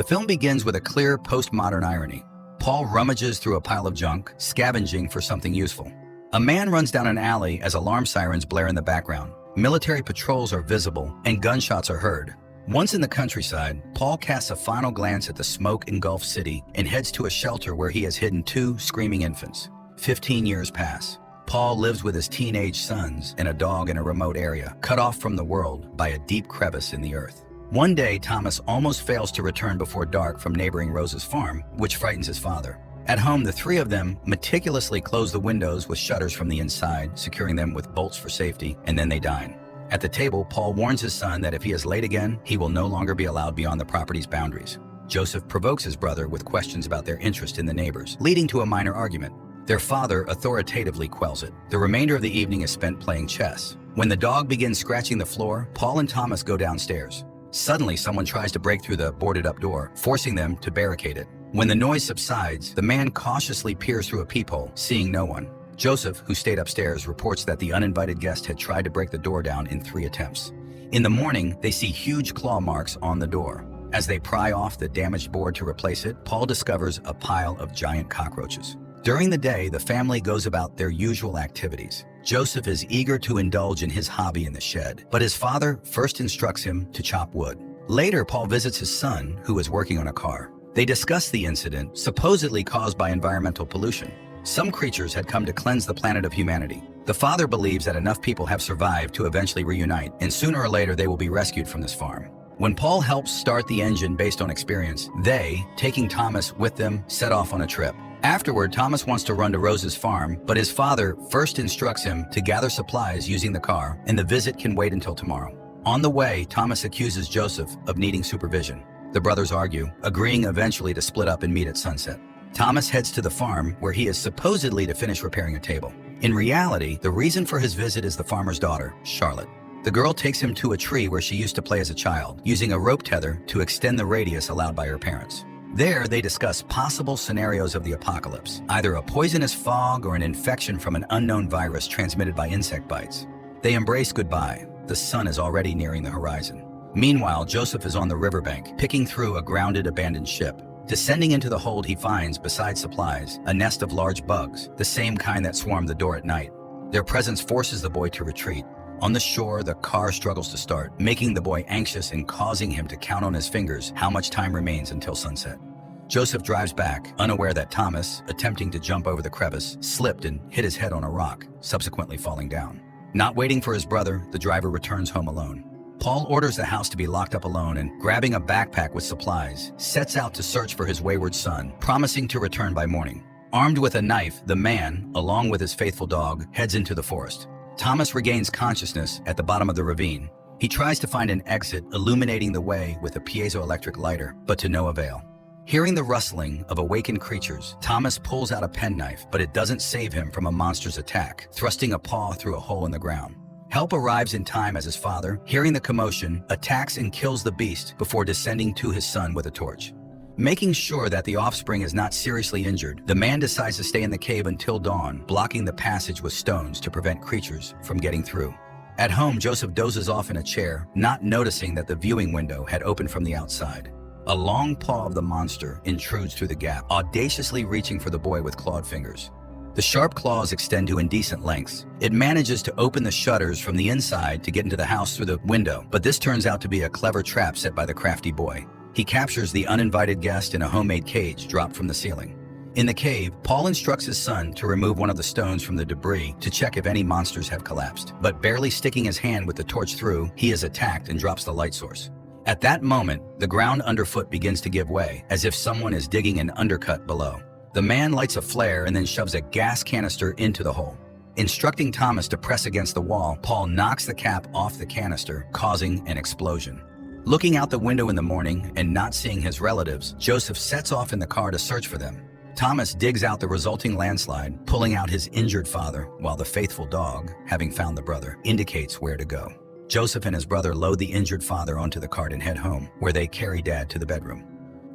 film begins with a clear postmodern irony. Paul rummages through a pile of junk, scavenging for something useful. A man runs down an alley as alarm sirens blare in the background. Military patrols are visible, and gunshots are heard. Once in the countryside, Paul casts a final glance at the smoke-engulfed city and heads to a shelter where he has hidden 2 screaming infants. 15 years pass. Paul lives with his teenage sons and a dog in a remote area, cut off from the world by a deep crevice in the earth. One day, Thomas almost fails to return before dark from neighboring Rose's farm, which frightens his father. At home, the 3 of them meticulously close the windows with shutters from the inside, securing them with bolts for safety, and then they dine. At the table, Paul warns his son that if he is late again, he will no longer be allowed beyond the property's boundaries. Joseph provokes his brother with questions about their interest in the neighbors, leading to a minor argument. Their father authoritatively quells it. The remainder of the evening is spent playing chess. When the dog begins scratching the floor, Paul and Thomas go downstairs. Suddenly, someone tries to break through the boarded-up door, forcing them to barricade it. When the noise subsides, the man cautiously peers through a peephole, seeing no one. Joseph, who stayed upstairs, reports that the uninvited guest had tried to break the door down in 3 attempts. In the morning, they see huge claw marks on the door. As they pry off the damaged board to replace it, Paul discovers a pile of giant cockroaches. During the day, the family goes about their usual activities. Joseph is eager to indulge in his hobby in the shed, but his father first instructs him to chop wood. Later, Paul visits his son, who is working on a car. They discuss the incident, supposedly caused by environmental pollution. Some creatures had come to cleanse the planet of humanity. The father believes that enough people have survived to eventually reunite, and sooner or later they will be rescued from this farm. When Paul helps start the engine based on experience, they, taking Thomas with them, set off on a trip. Afterward, Thomas wants to run to Rose's farm, but his father first instructs him to gather supplies using the car, and the visit can wait until tomorrow. On the way, Thomas accuses Joseph of needing supervision. The brothers argue, agreeing eventually to split up and meet at sunset. Thomas heads to the farm, where he is supposedly to finish repairing a table. In reality, the reason for his visit is the farmer's daughter, Charlotte. The girl takes him to a tree where she used to play as a child, using a rope tether to extend the radius allowed by her parents. There, they discuss possible scenarios of the apocalypse, either a poisonous fog or an infection from an unknown virus transmitted by insect bites. They embrace goodbye. The sun is already nearing the horizon. Meanwhile, Joseph is on the riverbank, picking through a grounded, abandoned ship. Descending into the hold, he finds, besides supplies, a nest of large bugs, the same kind that swarm the door at night. Their presence forces the boy to retreat. On the shore, the car struggles to start, making the boy anxious and causing him to count on his fingers how much time remains until sunset. Joseph drives back, unaware that Thomas, attempting to jump over the crevice, slipped and hit his head on a rock, subsequently falling down. Not waiting for his brother, the driver returns home alone. Paul orders the house to be locked up alone and, grabbing a backpack with supplies, sets out to search for his wayward son, promising to return by morning. Armed with a knife, the man, along with his faithful dog, heads into the forest. Thomas regains consciousness at the bottom of the ravine. He tries to find an exit, illuminating the way with a piezoelectric lighter, but to no avail. Hearing the rustling of awakened creatures, Thomas pulls out a penknife, but it doesn't save him from a monster's attack, thrusting a paw through a hole in the ground. Help arrives in time as his father, hearing the commotion, attacks and kills the beast before descending to his son with a torch. Making sure that the offspring is not seriously injured, the man decides to stay in the cave until dawn, blocking the passage with stones to prevent creatures from getting through. At home, Joseph dozes off in a chair, not noticing that the viewing window had opened from the outside. A long paw of the monster intrudes through the gap, audaciously reaching for the boy with clawed fingers. The sharp claws extend to indecent lengths. It manages to open the shutters from the inside to get into the house through the window, but this turns out to be a clever trap set by the crafty boy. He captures the uninvited guest in a homemade cage dropped from the ceiling. In the cave, Paul instructs his son to remove one of the stones from the debris to check if any monsters have collapsed. But barely sticking his hand with the torch through, he is attacked and drops the light source. At that moment, the ground underfoot begins to give way, as if someone is digging an undercut below. The man lights a flare and then shoves a gas canister into the hole. Instructing Thomas to press against the wall, Paul knocks the cap off the canister, causing an explosion. Looking out the window in the morning and not seeing his relatives, Joseph sets off in the car to search for them. Thomas digs out the resulting landslide, pulling out his injured father, while the faithful dog, having found the brother, indicates where to go. Joseph and his brother load the injured father onto the cart and head home, where they carry Dad to the bedroom.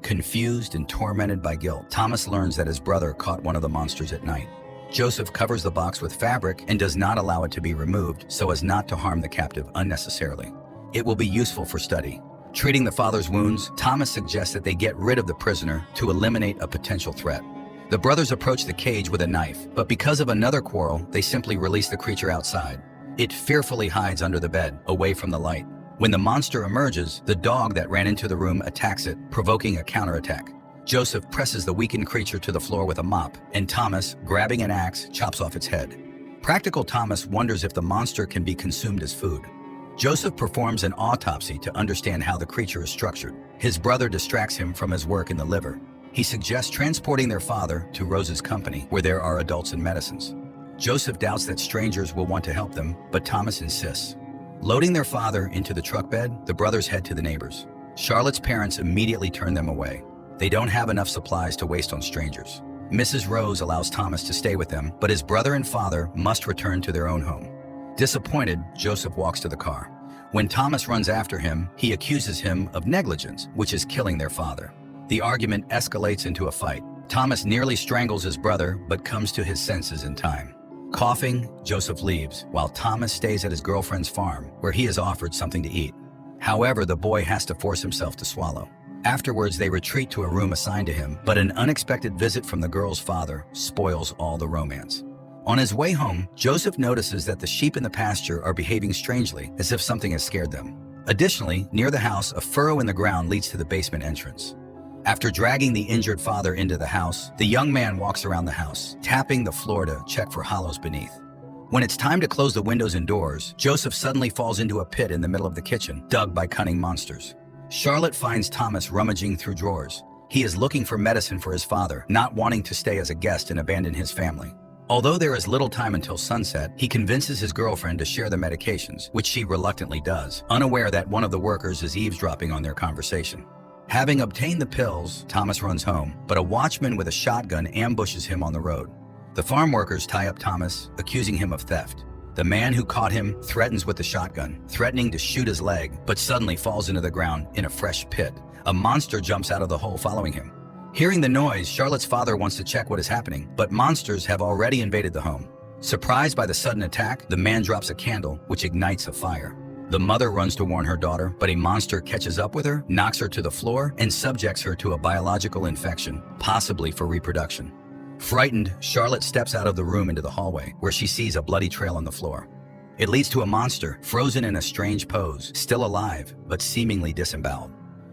Confused and tormented by guilt, Thomas learns that his brother caught one of the monsters at night. Joseph covers the box with fabric and does not allow it to be removed so as not to harm the captive unnecessarily. It will be useful for study. Treating the father's wounds, Thomas suggests that they get rid of the prisoner to eliminate a potential threat. The brothers approach the cage with a knife, but because of another quarrel, they simply release the creature outside. It fearfully hides under the bed, away from the light. When the monster emerges, the dog that ran into the room attacks it, provoking a counterattack. Joseph presses the weakened creature to the floor with a mop, and Thomas, grabbing an axe, chops off its head. Practical Thomas wonders if the monster can be consumed as food. Joseph performs an autopsy to understand how the creature is structured. His brother distracts him from his work in the liver. He suggests transporting their father to Rose's company, where there are adults and medicines. Joseph doubts that strangers will want to help them, but Thomas insists. Loading their father into the truck bed, the brothers head to the neighbors. Charlotte's parents immediately turn them away. They don't have enough supplies to waste on strangers. Mrs. Rose allows Thomas to stay with them, but his brother and father must return to their own home. Disappointed, Joseph walks to the car. When Thomas runs after him, he accuses him of negligence, which is killing their father. The argument escalates into a fight. Thomas nearly strangles his brother, but comes to his senses in time. Coughing, Joseph leaves, while Thomas stays at his girlfriend's farm, where he is offered something to eat. However, the boy has to force himself to swallow. Afterwards, they retreat to a room assigned to him, but an unexpected visit from the girl's father spoils all the romance. On his way home, Joseph notices that the sheep in the pasture are behaving strangely, as if something has scared them. Additionally, near the house, a furrow in the ground leads to the basement entrance. After dragging the injured father into the house, the young man walks around the house, tapping the floor to check for hollows beneath. When it's time to close the windows and doors, Joseph suddenly falls into a pit in the middle of the kitchen, dug by cunning monsters. Charlotte finds Thomas rummaging through drawers. He is looking for medicine for his father, not wanting to stay as a guest and abandon his family. Although there is little time until sunset, he convinces his girlfriend to share the medications, which she reluctantly does, unaware that one of the workers is eavesdropping on their conversation. Having obtained the pills, Thomas runs home, but a watchman with a shotgun ambushes him on the road. The farm workers tie up Thomas, accusing him of theft. The man who caught him threatens with the shotgun, threatening to shoot his leg, but suddenly falls into the ground in a fresh pit. A monster jumps out of the hole following him. Hearing the noise, Charlotte's father wants to check what is happening, but monsters have already invaded the home. Surprised by the sudden attack, the man drops a candle, which ignites a fire. The mother runs to warn her daughter, but a monster catches up with her, knocks her to the floor, and subjects her to a biological infection, possibly for reproduction. Frightened, Charlotte steps out of the room into the hallway, where she sees a bloody trail on the floor. It leads to a monster, frozen in a strange pose, still alive, but seemingly disemboweled.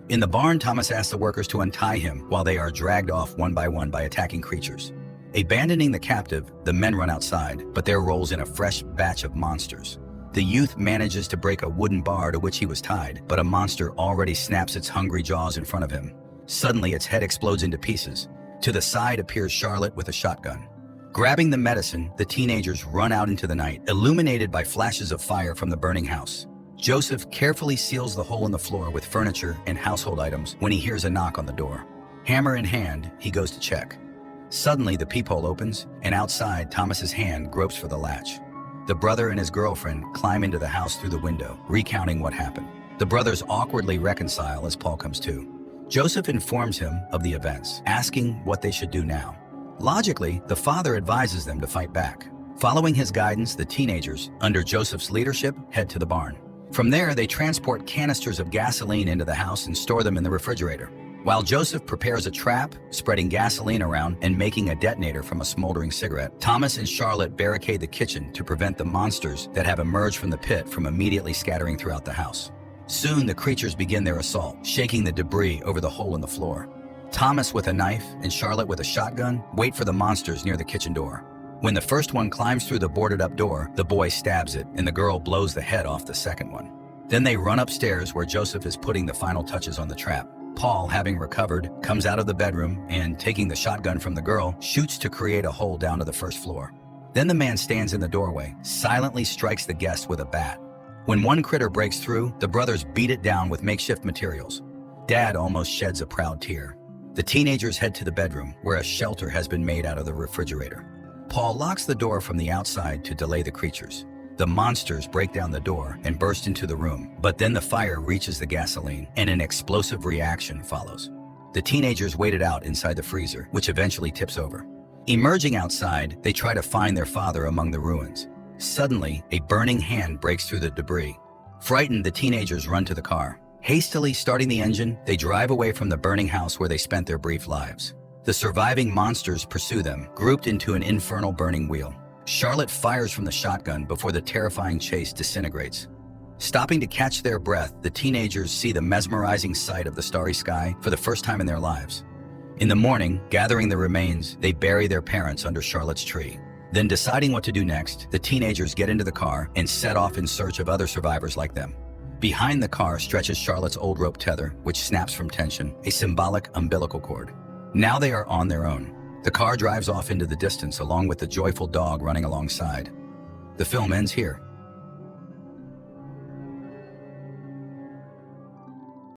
In the barn, Thomas asks the workers to untie him while they are dragged off one by attacking creatures. Abandoning the captive, the men run outside, but there rolls in a fresh batch of monsters. The youth manages to break a wooden bar to which he was tied, but a monster already snaps its hungry jaws in front of him. Suddenly, its head explodes into pieces. To the side appears Charlotte with a shotgun. Grabbing the medicine, the teenagers run out into the night, illuminated by flashes of fire from the burning house. Joseph carefully seals the hole in the floor with furniture and household items when he hears a knock on the door. Hammer in hand, he goes to check. Suddenly, the peephole opens, and outside, Thomas's hand gropes for the latch. The brother and his girlfriend climb into the house through the window, recounting what happened. The brothers awkwardly reconcile as Paul comes to. Joseph informs him of the events, asking what they should do now. Logically, the father advises them to fight back. Following his guidance, the teenagers, under Joseph's leadership, head to the barn. From there, they transport canisters of gasoline into the house and store them in the refrigerator. While Joseph prepares a trap, spreading gasoline around and making a detonator from a smoldering cigarette, Thomas and Charlotte barricade the kitchen to prevent the monsters that have emerged from the pit from immediately scattering throughout the house. Soon, the creatures begin their assault, shaking the debris over the hole in the floor. Thomas, with a knife, and Charlotte, with a shotgun, wait for the monsters near the kitchen door. When the first one climbs through the boarded-up door, the boy stabs it, and the girl blows the head off the second one. Then they run upstairs where Joseph is putting the final touches on the trap. Paul, having recovered, comes out of the bedroom and, taking the shotgun from the girl, shoots to create a hole down to the first floor. Then the man stands in the doorway, silently strikes the guest with a bat. When one critter breaks through, the brothers beat it down with makeshift materials. Dad almost sheds a proud tear. The teenagers head to the bedroom, where a shelter has been made out of the refrigerator. Paul locks the door from the outside to delay the creatures. The monsters break down the door and burst into the room, but then the fire reaches the gasoline, and an explosive reaction follows. The teenagers wait it out inside the freezer, which eventually tips over. Emerging outside, they try to find their father among the ruins. Suddenly, a burning hand breaks through the debris. Frightened, the teenagers run to the car. Hastily starting the engine, they drive away from the burning house where they spent their brief lives. The surviving monsters pursue them, grouped into an infernal burning wheel. Charlotte fires from the shotgun before the terrifying chase disintegrates. Stopping to catch their breath, the teenagers see the mesmerizing sight of the starry sky for the first time in their lives. In the morning, gathering the remains, they bury their parents under Charlotte's tree. Then, deciding what to do next, the teenagers get into the car and set off in search of other survivors like them. Behind the car stretches Charlotte's old rope tether, which snaps from tension, a symbolic umbilical cord. Now they are on their own. The car drives off into the distance along with the joyful dog running alongside. The film ends here.